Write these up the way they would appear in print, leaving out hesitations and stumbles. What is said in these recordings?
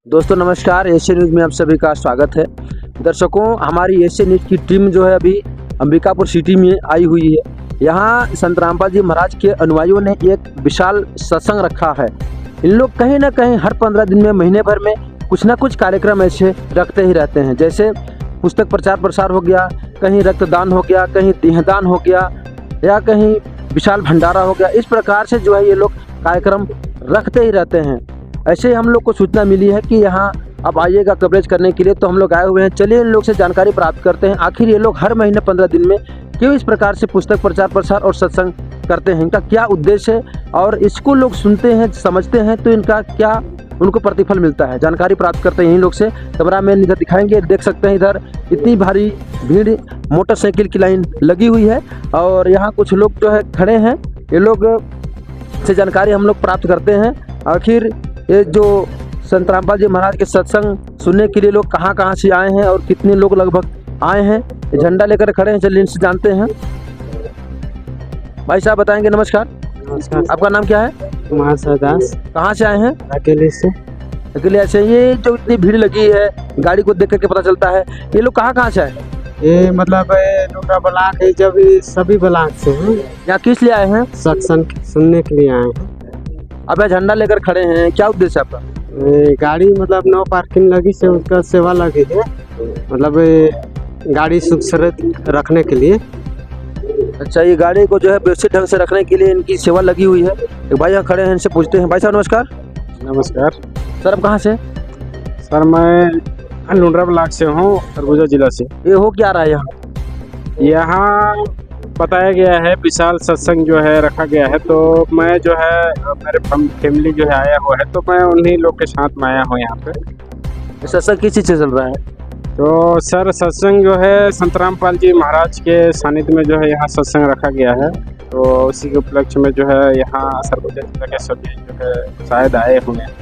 दोस्तों नमस्कार, Asian news में आप सभी का स्वागत है। दर्शकों, हमारी एशियन न्यूज़ की टीम जो है अभी अंबिकापुर सिटी में आई हुई है। यहाँ संत रामपाल जी महाराज के अनुयायियों ने एक विशाल सत्संग रखा है। इन लोग कहीं ना कहीं हर 15 दिन में, महीने भर में कुछ ना कुछ कार्यक्रम ऐसे रखते ही रहते हैं। जैसे पुस्तक प्रचार प्रसार हो गया, कहीं रक्तदान हो गया, कहीं देहदान हो गया, या कहीं विशाल भंडारा हो गया। इस प्रकार से जो है ये लोग कार्यक्रम रखते ही रहते हैं। ऐसे ही हम लोग को सूचना मिली है कि यहाँ अब आइएगा कवरेज करने के लिए, तो हम लोग आए हुए हैं। चलिए इन लोग से जानकारी प्राप्त करते हैं, आखिर ये लोग हर महीने 15 दिन में क्यों इस प्रकार से पुस्तक प्रचार प्रसार और सत्संग करते हैं, इनका क्या उद्देश्य है, और इसको लोग सुनते हैं, समझते हैं तो इनका क्या उनको प्रतिफल मिलता है। जानकारी प्राप्त करते हैं इन लोग से। कैमरामैन इधर दिखाएंगे, देख सकते हैं इधर इतनी भारी भीड़, मोटरसाइकिल की लाइन लगी हुई है और यहाँ कुछ लोग जो है खड़े हैं। ये लोग से जानकारी हम लोग प्राप्त करते हैं, आखिर ये जो संत रामपाल जी महाराज के सत्संग सुनने के लिए लोग कहाँ कहाँ से आए हैं और कितने लोग लगभग आए हैं। ये झंडा लेकर खड़े हैं, चलिए इनसे जानते हैं। भाई साहब बताएंगे। नमस्कार। नमस्कार। आपका नाम क्या है? कुमार सरदास। कहाँ से आए हैं? अकेले से। अकेले ऐसे। ये जो इतनी भीड़ लगी है, गाड़ी को देख करके पता चलता है, ये लोग कहाँ से आए? ये मतलब नोटा ब्लॉक है, जब सभी ब्लॉक से हैं। यहाँ किस लिए आए हैं? सत्संग सुनने के लिए आए हैं। अब ये झंडा लेकर खड़े हैं, क्या उद्देश्य है आपका? गाड़ी मतलब नो पार्किंग लगी से उसका सेवा लगी है, मतलब गाड़ी सुरक्षित रखने के लिए। अच्छा, ये गाड़ी को जो है व्यवस्थित ढंग से रखने के लिए इनकी सेवा लगी हुई है। एक भाई यहाँ खड़े हैं, इनसे पूछते हैं। भाई साहब नमस्कार। नमस्कार सर, आप कहाँ से? सर, मैं लुंड्रा ब्लॉक से हूँ, सरगुजा जिला से। ये हो क्या रहा है यहाँ? यहाँ बताया गया है विशाल सत्संग जो है रखा गया है, तो मैं जो है मेरे फैमिली जो है आया हुआ है, तो मैं उन्हीं लोग के साथ में आया हूँ यहाँ पे। सत्संग किस चीज़ से चल रहा है? तो सर, सत्संग जो है संत रामपाल जी महाराज के सानिध्य में जो है यहाँ सत्संग रखा गया है, तो उसी के उपलक्ष्य में जो है यहाँ सरगुजा जिला के सभी जो है शायद आए हुए हैं।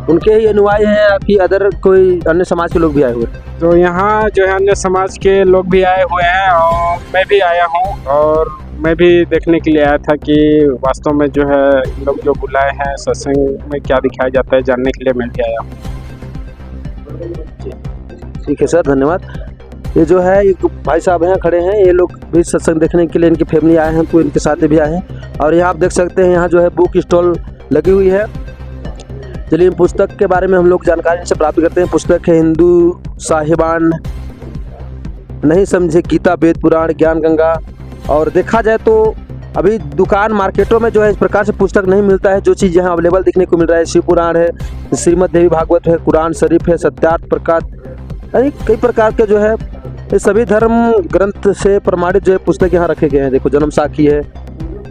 उनके ही अनुयायी हैं या कि अदर कोई अन्य समाज के लोग भी आए हुए हैं? तो यहाँ जो है अन्य समाज के लोग भी आए हुए हैं और मैं भी आया हूँ, और मैं भी देखने के लिए आया था कि वास्तव में जो है लोग जो बुलाए हैं सत्संग में क्या दिखाया जाता है, जानने के लिए मैं भी आया हूँ। ठीक है सर, धन्यवाद। ये जो है एक भाई साहब यहाँ खड़े हैं, ये लोग भी सत्संग देखने के लिए इनकी फैमिली आए हैं, तो इनके साथ भी आए हैं। और यहाँ आप देख सकते हैं यहाँ जो है बुक स्टॉल लगी हुई है। चलिए पुस्तक के बारे में हम लोग जानकारी से प्राप्त करते हैं। पुस्तक है हिंदू साहिबान नहीं समझे गीता, वेद, पुराण, ज्ञान गंगा। और देखा जाए तो अभी दुकान मार्केटों में जो है इस प्रकार से पुस्तक नहीं मिलता है। जो चीज़ यहाँ अवेलेबल देखने को मिल रहा है, शिव पुराण है, श्रीमद् देवी भागवत है, कुरान शरीफ है, सत्यार्थ प्रकाश, यानी कई प्रकार के जो है ये सभी धर्म ग्रंथ से प्रमाणित जो है पुस्तक यहाँ रखे गए हैं। देखो जन्म साखी है,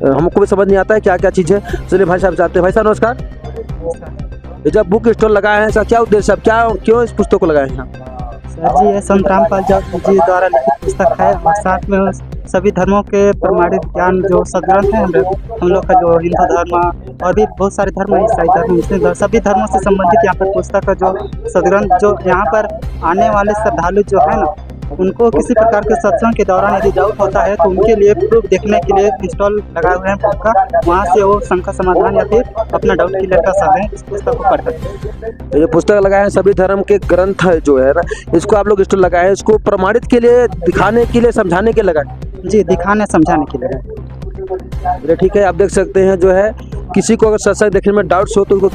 हमको भी समझ नहीं आता है क्या क्या चीज़ है। चलिए भाई साहब चाहते हैं। भाई साहब नमस्कार। ये जब बुक स्टॉल लगाए हैं, इसका क्या उद्देश्य है, क्या क्यों इस पुस्तक को लगाए हैं? सर जी, ये संत रामपाल जी द्वारा लिखित पुस्तक है और साथ में सभी धर्मों के प्रमाणित ज्ञान जो सदग्रंथ है हम लोग का, जो हिंदू धर्म और भी बहुत सारे धर्म है, ईसाई धर्म, मुस्लिम धर्म, सभी धर्मों से संबंधित यहाँ पर पुस्तक का जो सदग्रंथ, जो यहाँ पर आने वाले श्रद्धालु जो है ना, उनको किसी प्रकार के सत्संग के दौरान यदि डाउट होता है तो उनके लिए प्रूफ देखने के लिए स्टॉल लगाए हुए हैं बुक का। वहाँ से वो शंका समाधान या फिर अपना डाउट क्लियर कर सकते हैं, इस पुस्तक को पढ़ सकते हैं। ये पुस्तक लगाए हैं सभी धर्म के ग्रंथ है जो है ना, इसको आप लोग स्टॉल लगाए हैं, इसको प्रमाणित के लिए, दिखाने के लिए, समझाने के लगाए? जी, दिखाने समझाने के लिए। ठीक है, आप देख सकते हैं जो है किसी को अगर सत्संग देखने में डाउट्स हो तो उसको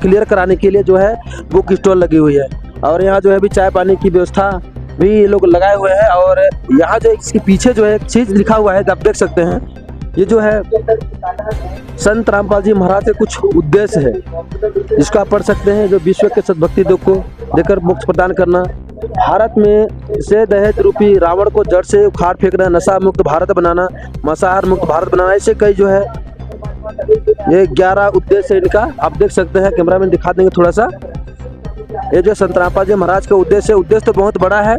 क्लियर कराने के लिए जो है बुक स्टॉल लगी हुई है। और यहाँ जो है भी चाय पानी की व्यवस्था भी ये लोग लगाए हुए हैं। और यहाँ जो इसके पीछे जो है एक चीज़ लिखा हुआ है, आप देख सकते हैं, ये जो है संत रामपाल जी महाराज के कुछ उद्देश्य है, जिसको आप पढ़ सकते हैं। जो विश्व के सद्भक्ति दुख को देकर मोक्ष प्रदान करना, भारत में से दहेज रूपी रावण को जड़ से उखाड़ फेंकना, नशा मुक्त भारत बनाना, मांसाहार मुक्त भारत बनाना, ऐसे कई जो है ये 11 उद्देश्य है इनका। आप देख सकते हैं, कैमरामैन दिखा देंगे थोड़ा सा। ये जो संत रामपाल जी महाराज का उद्देश्य तो बहुत बड़ा है।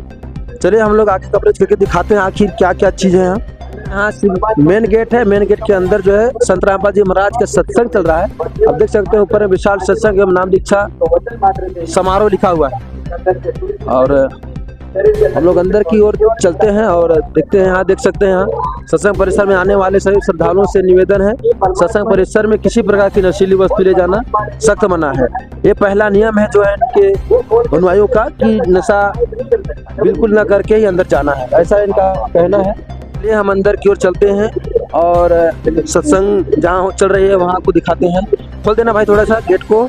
चलिए हम लोग आगे कवरेज करके दिखाते हैं आखिर क्या क्या चीज़ है। यहाँ मेन गेट है, मेन गेट के अंदर जो है संत रामपाल जी महाराज का सत्संग चल रहा है। आप देख सकते हैं ऊपर में विशाल सत्संग एवं नाम दीक्षा समारोह लिखा हुआ है। और हम लोग अंदर की ओर चलते हैं और देखते हैं। यहाँ देख सकते हैं, यहाँ सत्संग परिसर में आने वाले सभी श्रद्धालुओं से निवेदन है, सत्संग परिसर में किसी प्रकार की नशीली वस्तु ले जाना सख्त मना है। ये पहला नियम है जो है इनके अनुयायियों का कि नशा बिल्कुल ना करके ही अंदर जाना है, ऐसा इनका कहना है। इसलिए हम अंदर की ओर चलते हैं और सत्संग जहाँ चल रही है वहाँ को दिखाते हैं। खोल देना भाई थोड़ा सा गेट को।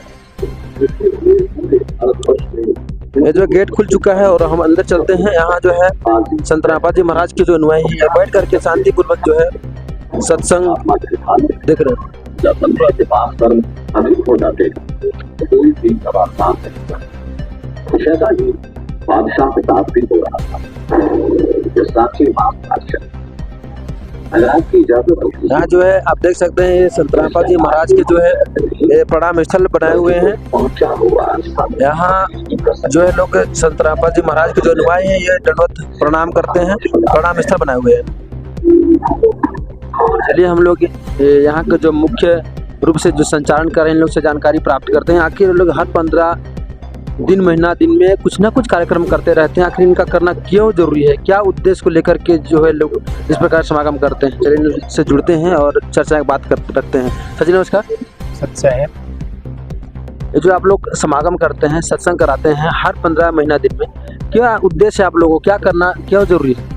ये जो गेट खुल चुका है और हम अंदर चलते हैं। यहाँ जो है संत रामपाल जी महाराज के जो अनुयायी हैं बैठ करके शांति पूर्वक जो है सत्संग देख रहे हैं। जब संत के पास कर्म अधिक हो जाते तो कोई भी सवाल साफ नहीं करता। ऐसा ही बादशाह के साथ भी हो रहा था। जो साक्षी बादशाह अगर आपकी इजाजत होगी। यहाँ जो है आप देख सकते हैं ये संत रामपाल जी महाराज के जो है ये प्रणाम स्थल बनाए हुए हैं। पहुंचा हुआ यहाँ जो है लोग संत रामपाल जी महाराज के जो अनुयायी हैं ये दंडवत प्रणाम करते हैं, प्रणाम स्थल बनाए हुए हैं। चलिए हम लोग यहाँ के जो मुख्य रूप से जो संचालन कर रहे हैं इन लोग से जानकारी प्राप्त करते हैं। आखिर लोग हर 15 दिन महीना दिन में कुछ ना कुछ कार्यक्रम करते रहते हैं। आखिर इनका करना क्यों जरूरी है, क्या उद्देश्य को लेकर के जो है लोग इस प्रकार समागम करते हैं। चलिए इनसे जुड़ते हैं और चर्चा की बात रखते हैं। सर जी नमस्कार। सच्चा है। ये जो आप लोग समागम करते हैं, सत्संग कराते हैं हर 15 महीना दिन में, क्या उद्देश्य है आप लोगों को, क्या करना क्यों जरूरी है?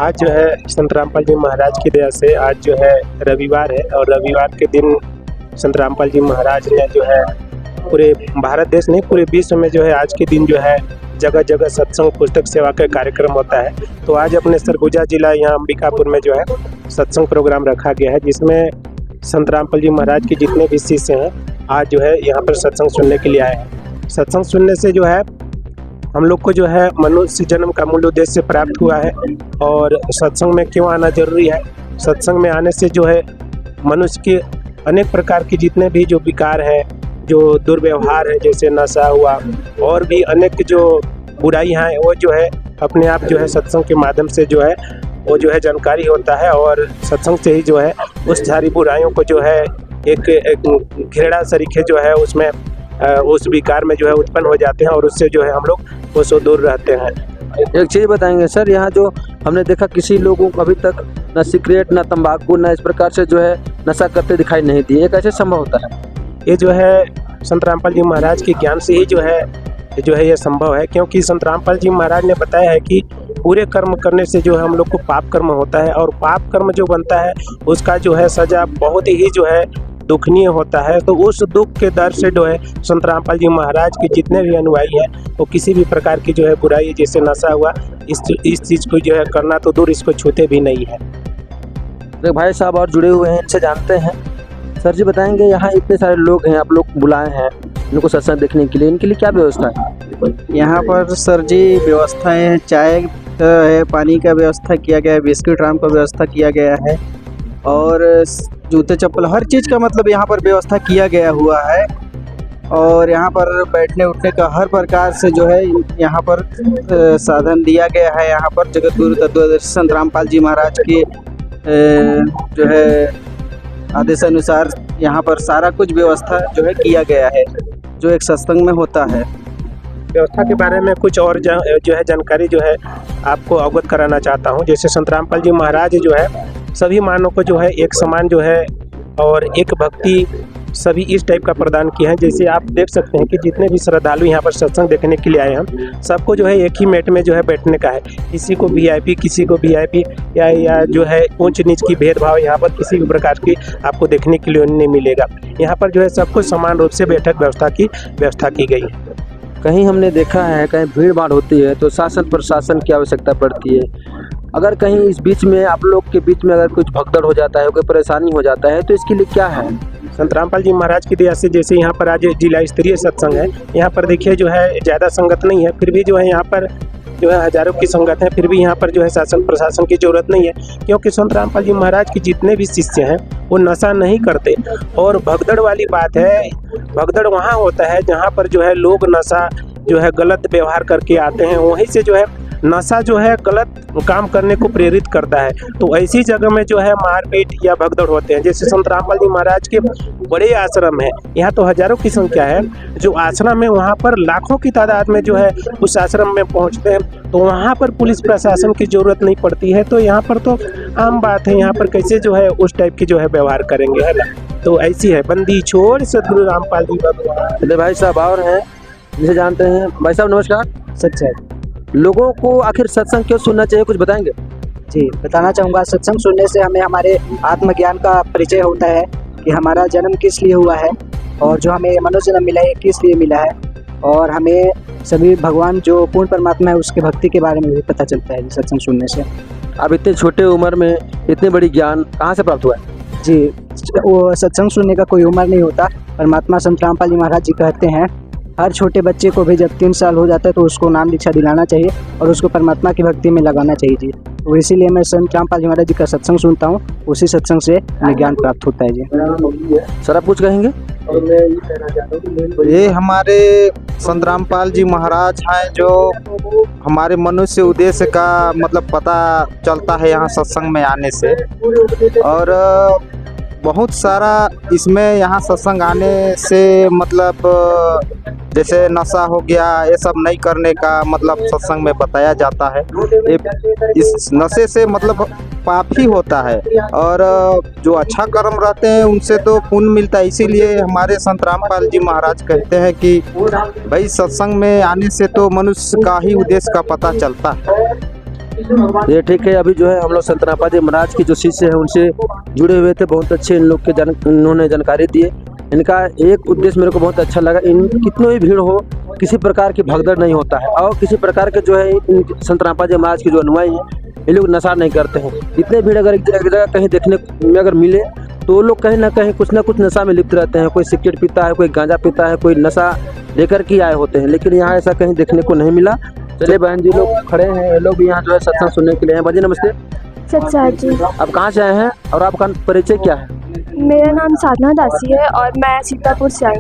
आज जो है संत रामपाल जी महाराज की दया से आज जो है रविवार है और रविवार के दिन संत रामपाल जी महाराज ने जो है पूरे भारत देश नहीं पूरे विश्व में जो है आज के दिन जो है जगह जगह सत्संग पुस्तक सेवा का कार्यक्रम होता है। तो आज अपने सरगुजा जिला यहाँ अंबिकापुर में जो है सत्संग प्रोग्राम रखा गया है, जिसमें संत रामपाल जी महाराज के जितने भी शिष्य हैं आज जो है यहाँ पर सत्संग सुनने के लिए आए हैं। सत्संग सुनने से जो है हम लोग को जो है मनुष्य जन्म का मूल उद्देश्य प्राप्त हुआ है। और सत्संग में क्यों आना जरूरी है, सत्संग में आने से जो है मनुष्य के अनेक प्रकार के जितने भी जो विकार है, जो दुर्व्यवहार है, जैसे नशा हुआ और भी अनेक जो बुराइयां हैं, वो जो है अपने आप जो है सत्संग के माध्यम से जो है वो जो है जानकारी होता है। और सत्संग से ही जो है उस सारी बुराइयों को जो है एक घृणा सरीखे जो है उसमें उस विकार में जो है उत्पन्न हो जाते हैं और उससे जो है हम लोग उससे दूर रहते हैं। एक चीज़ बताएंगे सर, यहाँ जो हमने देखा किसी लोगों को अभी तक न सिगरेट न तंबाकू न इस प्रकार से जो है नशा करते दिखाई नहीं दिए, ये कैसे संभव होता है? ये जो है संत रामपाल जी महाराज के ज्ञान से ही जो है ये संभव है, क्योंकि संत रामपाल जी महाराज ने बताया है कि पूरे कर्म करने से जो है हम लोग को पाप कर्म होता है और पाप कर्म जो बनता है उसका जो है सजा बहुत ही जो है दुखनीय होता है। तो उस दुख के दर से जो है संत रामपाल जी महाराज के जितने भी अनुयायी हैं वो किसी भी प्रकार की जो है बुराई जैसे नशा हुआ इस चीज़ को जो है करना तो दूर, इसको छूते भी नहीं है। तो भाई साहब और जुड़े हुए हैं, इनसे जानते हैं। सर जी बताएंगे यहाँ इतने सारे लोग हैं, आप लोग बुलाए हैं इनको सत्संग देखने के लिए, इनके लिए क्या व्यवस्था है? यहाँ पर सर जी व्यवस्थाएं चाय है, पानी का व्यवस्था किया गया है, बिस्किट राम का व्यवस्था किया गया है और जूते चप्पल हर चीज़ का मतलब यहाँ पर व्यवस्था किया गया हुआ है। और यहाँ पर बैठने उठने का हर प्रकार से जो है यहाँ पर साधन दिया गया है। यहाँ पर जगत गुरु तत्वदर्शी संत रामपाल जी महाराज के जो है आदेश अनुसार यहाँ पर सारा कुछ व्यवस्था जो है किया गया है जो एक सत्संग में होता है। व्यवस्था के बारे में कुछ और जो है जानकारी जो है आपको अवगत कराना चाहता हूँ। जैसे संत रामपाल जी महाराज जो है सभी मानव को जो है एक समान जो है और एक भक्ति सभी इस टाइप का प्रदान किया है। जैसे आप देख सकते हैं कि जितने भी श्रद्धालु यहाँ पर सत्संग देखने के लिए आए हैं सबको जो है एक ही मेट में जो है बैठने का है। किसी को वीआईपी किसी को वीआईपी या जो है ऊंच नीच की भेदभाव यहाँ पर किसी भी प्रकार की आपको देखने के लिए नहीं मिलेगा। यहाँ पर जो है सबको समान रूप से बैठक व्यवस्था की गई है। कहीं हमने देखा है कहीं भीड़ भाड़ होती है तो शासन प्रशासन की आवश्यकता पड़ती है। अगर कहीं इस बीच में आप लोग के बीच में अगर कुछ भगदड़ हो जाता है, कोई परेशानी हो जाता है तो इसके लिए क्या है? संत रामपाल जी महाराज की दया से जैसे यहाँ पर आज जिला स्तरीय सत्संग है, यहाँ पर देखिए जो है ज़्यादा संगत नहीं है, फिर भी जो है यहाँ पर जो है हजारों की संगत है, फिर भी यहाँ पर जो है शासन प्रशासन की जरूरत नहीं है, क्योंकि संत रामपाल जी महाराज के जितने भी शिष्य हैं वो नशा नहीं करते। और भगदड़ वाली बात है, भगदड़ वहाँ होता है जहाँ पर जो है लोग नशा जो है गलत व्यवहार करके आते हैं, वहीं से जो है नशा जो है गलत काम करने को प्रेरित करता है। तो ऐसी जगह में जो है मारपीट या भगदड़ होते हैं। जैसे संत रामपाल जी महाराज के बड़े आश्रम है, यहाँ तो हजारों की संख्या है जो आश्रम है, वहाँ पर लाखों की तादाद में जो है उस आश्रम में पहुँचते हैं। तो वहाँ पर पुलिस प्रशासन की जरूरत नहीं पड़ती है। तो यहाँ पर तो आम बात है, यहाँ पर कैसे जो है उस टाइप की जो है व्यवहार करेंगे, है ना। तो ऐसी है बंदी छोड़ सदगुरु रामपाल जी भगवान। चलिए भाई साहब और हैं जिसे जानते हैं। भाई साहब नमस्कार। सच्चाई लोगों को आखिर सत्संग क्यों सुनना चाहिए, कुछ बताएंगे? जी बताना चाहूँगा, सत्संग सुनने से हमें हमारे आत्मज्ञान का परिचय होता है कि हमारा जन्म किस लिए हुआ है और जो हमें मनुष्य जन्म मिला है किस लिए मिला है, और हमें सभी भगवान जो पूर्ण परमात्मा है उसके भक्ति के बारे में भी पता चलता है सत्संग सुनने से। अब इतने छोटे उम्र में इतनी बड़ी ज्ञान कहाँ से प्राप्त हुआ है? जी वो सत्संग सुनने का कोई उम्र नहीं होता। परमात्मा संत रामपाल जी महाराज जी कहते हैं हर छोटे बच्चे को भी जब 3 साल हो जाता है तो उसको नाम दीक्षा दिलाना चाहिए और उसको परमात्मा की भक्ति में लगाना चाहिए जी। तो इसीलिए मैं संत रामपाल जी महाराज जी का सत्संग सुनता हूँ, उसी सत्संग से हमें ज्ञान प्राप्त होता है जी। सर आप कुछ कहेंगे? ये हमारे संत रामपाल जी महाराज हैं जो हमारे मनुष्य उद्देश्य का मतलब पता चलता है यहाँ सत्संग में आने से। और बहुत सारा इसमें यहाँ सत्संग आने से मतलब जैसे नशा हो गया ये सब नहीं करने का मतलब सत्संग में बताया जाता है। इस नशे से मतलब पाप ही होता है और जो अच्छा कर्म रहते हैं उनसे तो पुण्य मिलता है। इसीलिए हमारे संत रामपाल जी महाराज कहते हैं कि भाई सत्संग में आने से तो मनुष्य का ही उद्देश्य का पता चलता है। ये ठीक है। अभी जो है हम लोग संत रामपाल जी महाराज के जो शिष्य हैं उनसे जुड़े हुए थे, बहुत अच्छे इन लोग के उन्होंने जानकारी दिए। इनका एक उद्देश्य मेरे को बहुत अच्छा लगा, इन कितनी भी भीड़ हो किसी प्रकार की भगदड़ नहीं होता है और किसी प्रकार के जो है संत रामपाल जी महाराज के जो अनुयायी हैं ये लोग नशा नहीं करते हैं। इतने भीड़ अगर एक जगह कहीं देखने में अगर मिले तो वो लोग कहीं ना कहीं कुछ ना कुछ नशा में लिप्त रहते हैं। कोई सिगरेट पीता है, कोई गांजा पीता है, कोई नशा लेकर के आए होते हैं, लेकिन यहाँ ऐसा कहीं देखने को नहीं मिला। चलिए बहन जी लोग खड़े हैं, ये लोग भी यहाँ जो है सत्संग सुनने के लिए हैं। भाजी नमस्ते। सच्चा जी। आप कहाँ से आए हैं और आपका परिचय क्या है? मेरा नाम साधना दासी है और मैं सीतापुर से आई।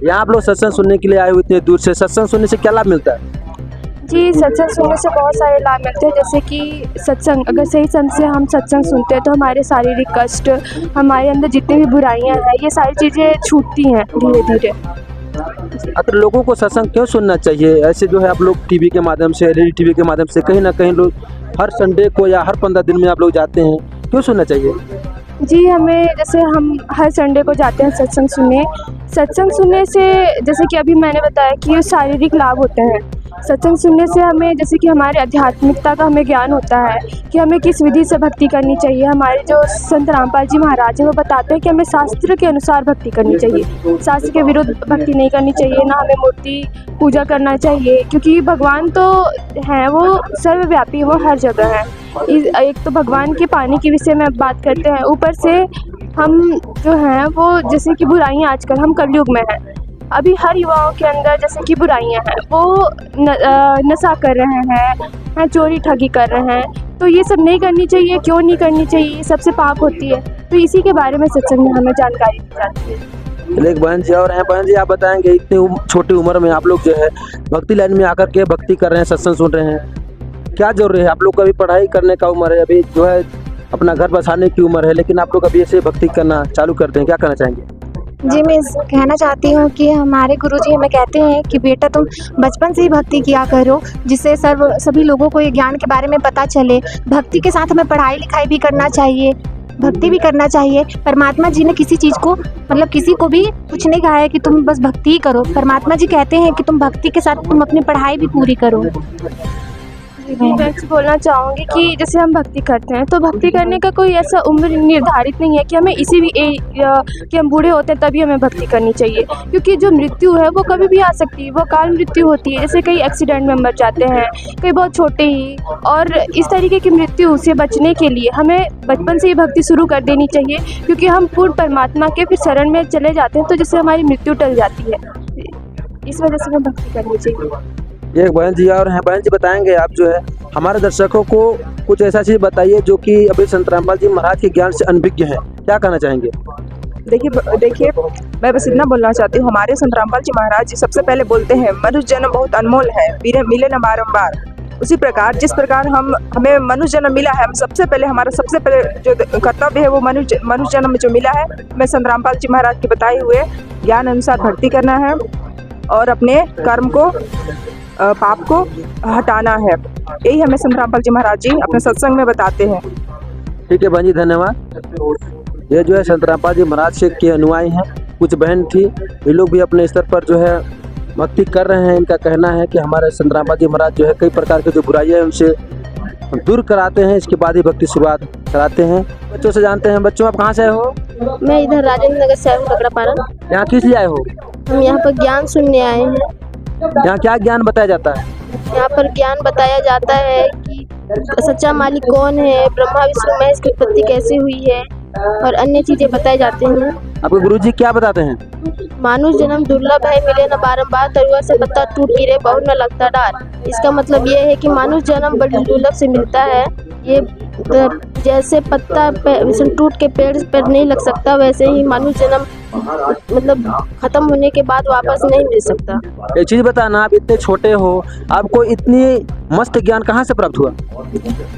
यहाँ आप लोग सत्संग सुनने के लिए आए हुए इतने दूर से, सत्संग सुनने से क्या लाभ मिलता है? जी सत्संग सुनने से बहुत सारे लाभ मिलते हैं, जैसे कि सत्संग अगर सही संग से हम सत्संग सुनते हैं तो हमारे शारीरिक कष्ट, हमारे अंदर जितनी भी बुराइयां हैं, ये सारी चीज़ें छूटती हैं धीरे धीरे। अगर लोगों को सत्संग क्यों सुनना चाहिए? ऐसे जो है आप लोग टीवी के माध्यम से, एलईडी टीवी के माध्यम से कहीं ना कहीं लोग हर संडे को या हर 15 दिन में आप लोग जाते हैं, क्यों सुनना चाहिए? जी हमें जैसे हम हर संडे को जाते हैं सत्संग सुनने से जैसे कि अभी मैंने बताया कि शारीरिक लाभ होते हैं। सत्संग सुनने से हमें जैसे कि हमारे आध्यात्मिकता का हमें ज्ञान होता है कि हमें किस विधि से भक्ति करनी चाहिए। हमारे जो संत रामपाल जी महाराज हैं वो बताते हैं कि हमें शास्त्र के अनुसार भक्ति करनी चाहिए, शास्त्र के विरुद्ध भक्ति नहीं करनी चाहिए, ना हमें मूर्ति पूजा करना चाहिए, क्योंकि भगवान तो हैं वो सर्वव्यापी, वो हर जगह है। एक तो भगवान के पानी के विषय में बात करते हैं, ऊपर से हम जो हैं वो जैसे कि बुराइयाँ आजकल हम कलयुग में हैं, अभी हर युवाओं के अंदर जैसे कि बुराइयां हैं, वो नशा कर रहे हैं, चोरी ठगी कर रहे हैं। तो ये सब नहीं करनी चाहिए। क्यों नहीं करनी चाहिए? ये सबसे पाप होती है। तो इसी के बारे में सत्संग में हमें जानकारी दी जाती है। एक बहन जी और हैं। बहन जी आप बताएंगे इतनी छोटी उम्र में आप लोग जो है भक्ति लाइन में आकर के भक्ति कर रहे हैं, सत्संग सुन रहे हैं, क्या जरूरी है? आप लोग को अभी पढ़ाई करने का उम्र है, अभी जो है अपना घर बसाने की उम्र है, लेकिन आप लोग अभी ऐसे भक्ति करना चालू करते हैं, क्या करना चाहेंगे? जी मैं कहना चाहती हूँ कि हमारे गुरुजी हमें कहते हैं कि बेटा तुम बचपन से ही भक्ति किया करो, जिससे सभी लोगों को ये ज्ञान के बारे में पता चले। भक्ति के साथ हमें पढ़ाई लिखाई भी करना चाहिए, भक्ति भी करना चाहिए। परमात्मा जी ने किसी चीज़ को मतलब किसी को भी कुछ नहीं कहा है कि तुम बस भक्ति ही करो। परमात्मा जी कहते हैं कि तुम भक्ति के साथ तुम अपनी पढ़ाई भी पूरी करो। मैं बोलना चाहूँगी कि जैसे हम भक्ति करते हैं तो भक्ति करने का कोई ऐसा उम्र निर्धारित नहीं है कि हमें इसी भी कि हम बूढ़े होते हैं तभी हमें भक्ति करनी चाहिए, क्योंकि जो मृत्यु है वो कभी भी आ सकती है, वो काल मृत्यु होती है। जैसे कई एक्सीडेंट में मर जाते हैं, कई बहुत छोटे ही, और इस तरीके की मृत्यु से बचने के लिए हमें बचपन से ही भक्ति शुरू कर देनी चाहिए, क्योंकि हम पूर्ण परमात्मा के फिर शरण में चले जाते हैं तो जिससे हमारी मृत्यु टल जाती है। इस वजह से हमें भक्ति करनी चाहिए। एक बहन जी और हैं। बहन जी बताएंगे आप जो है हमारे दर्शकों को कुछ ऐसा चीज़ बताइए जो कि अभी संत रामपाल जी महाराज के ज्ञान से अनभिज्ञ हैं, क्या कहना चाहेंगे? देखिए मैं बस इतना बोलना चाहती हूँ, हमारे संत रामपाल जी महाराज जी सबसे पहले बोलते हैं मनुष्य जन्म बहुत अनमोल है, मिले न बारंबार। उसी प्रकार जिस प्रकार हमें मनुष्य जन्म मिला है, हम सबसे पहले जो कर्तव्य है वो मनुष्य जन्म जो मिला है, हमें संत रामपाल जी महाराज के बताए हुए ज्ञान अनुसार भक्ति करना है और अपने कर्म को पाप को हटाना है। यही हमें संत रामपाल जी महाराज जी अपने सत्संग में बताते हैं। ठीक है बहन जी, धन्यवाद। ये जो है संत रामपाल जी महाराज के अनुयायी हैं। कुछ बहन थी, ये लोग भी अपने स्तर पर जो है भक्ति कर रहे हैं। इनका कहना है कि हमारे संत रामपाल जी महाराज जो है कई प्रकार के जो बुराइयां हैं उनसे दूर कराते हैं, इसके बाद ही भक्ति शुरुआत कराते हैं। बच्चों से जानते हैं। बच्चों, आप कहाँ से आए हो? मैं इधर राजेंद्र नगर से आया हूँ, ककड़ापारा। यहाँ किस लिए आए हो? हम यहाँ पर ज्ञान सुनने आए हैं। यहाँ क्या ज्ञान बताया जाता है? यहाँ पर ज्ञान बताया जाता है कि सच्चा मालिक कौन है, ब्रह्मा विष्णु महेश की उत्पत्ति कैसे हुई है और अन्य चीजें बताए जाते हैं। आपके गुरुजी क्या बताते हैं? मानुष जन्म दुर्लभ है, मिले न बारंबार, तरुआ से पत्ता टूट गिरे बहुत न लगता डार। इसका मतलब ये है कि मानुष जन्म बड़ी दुर्लभ से मिलता है। ये जैसे पत्ता टूट के पेड़ पर नहीं लग सकता, वैसे ही मानुष जन्म मतलब खत्म होने के बाद वापस नहीं मिल सकता। एक चीज बताना, आप इतने छोटे हो, आपको इतनी मस्त ज्ञान कहाँ से प्राप्त हुआ?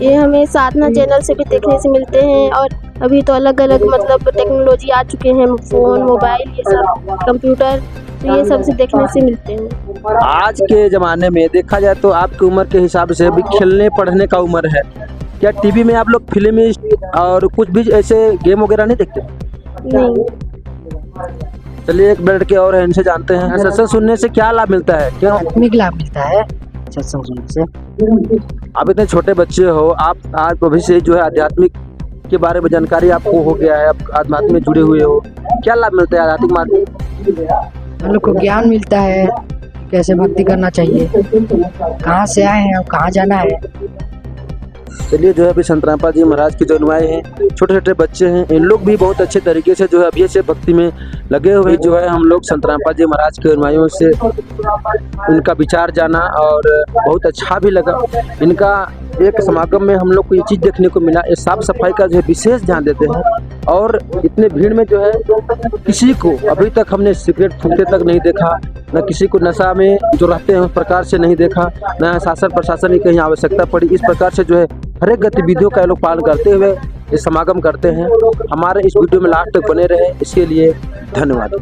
ये हमें साधना चैनल से भी देखने से मिलते हैं और अभी तो अलग अलग मतलब टेक्नोलॉजी आ चुके हैं, फोन, मोबाइल, ये सब, कंप्यूटर, तो ये सब से देखने से मिलते हैं। आज के ज़माने में देखा जाए तो आपकी उम्र के हिसाब से अभी खेलने पढ़ने का उम्र है। क्या टीवी में आप लोग फिल्म और कुछ भी ऐसे गेम वगैरह नहीं देखते? नहीं। चलिए एक मिनट के और है, इनसे जानते हैं। सत्संग सुनने से क्या लाभ मिलता है? क्या आध्यात्मिक लाभ मिलता है सत्संग सुनने से। आप इतने छोटे बच्चे हो, आप आज भविष्य जो है आध्यात्मिक के बारे में जानकारी आपको हो गया है, आप आध्यात्मिक में जुड़े हुए हो, क्या लाभ मिलता है आध्यात्मिक मार्ग में? हम लोग को ज्ञान मिलता है कैसे भक्ति करना चाहिए, कहाँ से आए हैं और कहाँ जाना है। चलिए जो है अभी संत रामपाल जी महाराज के जो अनुयायी हैं, छोटे छोटे बच्चे हैं, इन लोग भी बहुत अच्छे तरीके से जो है अभी से भक्ति में लगे हुए। जो है हम लोग संत रामपाल जी महाराज के अनुयायियों से उनका विचार जाना और बहुत अच्छा भी लगा। इनका एक समागम में हम लोग को ये चीज़ देखने को मिला, ये साफ सफाई का जो है विशेष ध्यान देते हैं और इतने भीड़ में जो है किसी को अभी तक हमने सिगरेट फूकते तक नहीं देखा, न किसी को नशा में जो रहते हैं उस प्रकार से नहीं देखा, न शासन प्रशासन की कहीं आवश्यकता पड़ी। इस प्रकार से जो है हर एक गतिविधियों का लोग पालन करते हुए ये समागम करते हैं। हमारे इस वीडियो में लास्ट तक बने रहे, इसके लिए धन्यवाद।